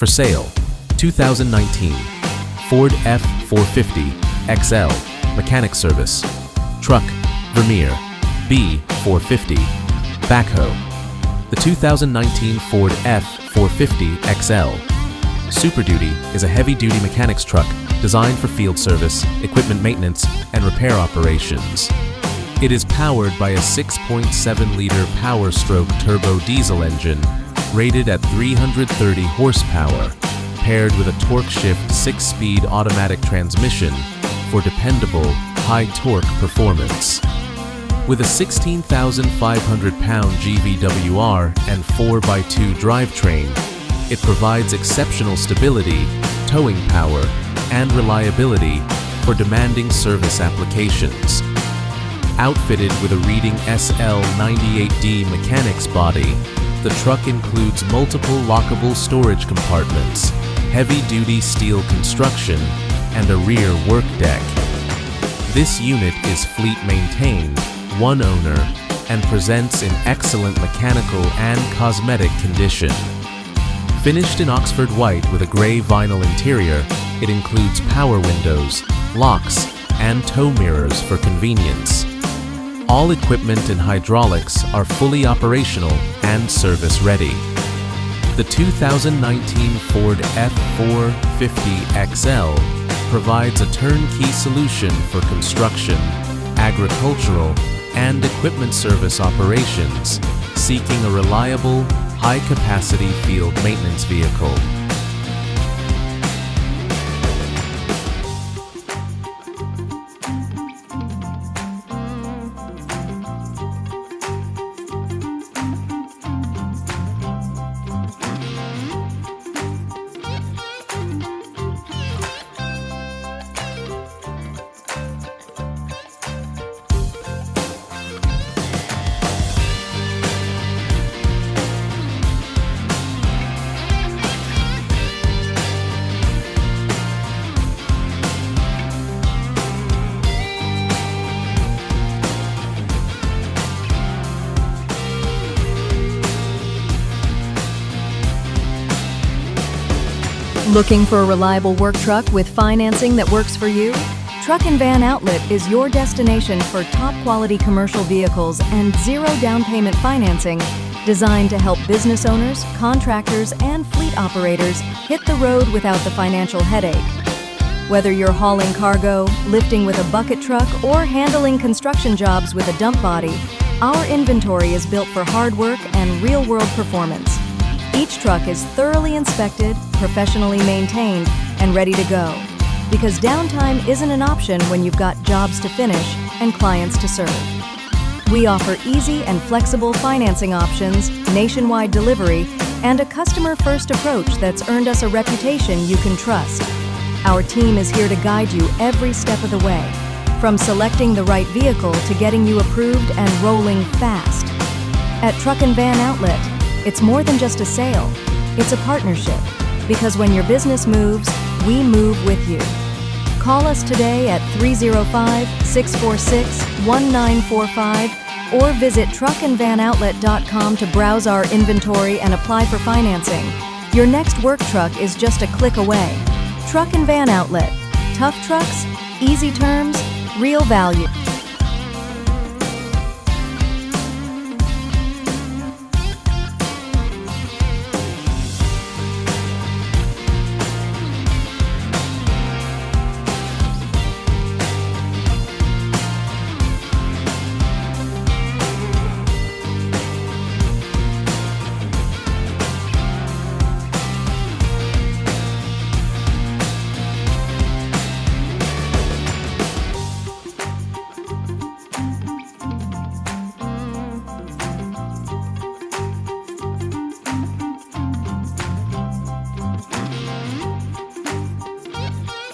For sale, 2019 Ford F-450 XL Mechanic Service. Truck, Vermeer, B450. Backhoe, the 2019 Ford F-450 XL. Super Duty is a heavy-duty mechanics truck designed for field service, equipment maintenance, and repair operations. It is powered by a 6.7-liter Power Stroke turbo diesel engine rated at 330 horsepower, paired with a torque shift 6-speed automatic transmission for dependable, high-torque performance. With a 16,500-pound GVWR and 4x2 drivetrain, it provides exceptional stability, towing power, and reliability for demanding service applications. Outfitted with a Reading SL98D mechanics body, the truck includes multiple lockable storage compartments, heavy-duty steel construction, and a rear work deck. This unit is fleet-maintained, one owner, and presents in excellent mechanical and cosmetic condition. Finished in Oxford white with a gray vinyl interior, it includes power windows, locks, and tow mirrors for convenience. All equipment and hydraulics are fully operational and service-ready. The 2019 Ford F-450 XL provides a turnkey solution for construction, agricultural, and equipment service operations, seeking a reliable, high-capacity field maintenance vehicle. Looking for a reliable work truck with financing that works for you? Truck and Van Outlet is your destination for top-quality commercial vehicles and zero down payment financing designed to help business owners, contractors, and fleet operators hit the road without the financial headache. Whether you're hauling cargo, lifting with a bucket truck, or handling construction jobs with a dump body, our inventory is built for hard work and real-world performance. Each truck is thoroughly inspected, professionally maintained, and ready to go. Because downtime isn't an option when you've got jobs to finish and clients to serve. We offer easy and flexible financing options, nationwide delivery, and a customer-first approach that's earned us a reputation you can trust. Our team is here to guide you every step of the way, from selecting the right vehicle to getting you approved and rolling fast. At Truck and Van Outlet, it's more than just a sale, it's a partnership, because when your business moves, we move with you. Call us today at 305-646-1945 or visit truckandvanoutlet.com to browse our inventory and apply for financing. Your next work truck is just a click away. Truck and Van Outlet. Tough trucks, easy terms, real value.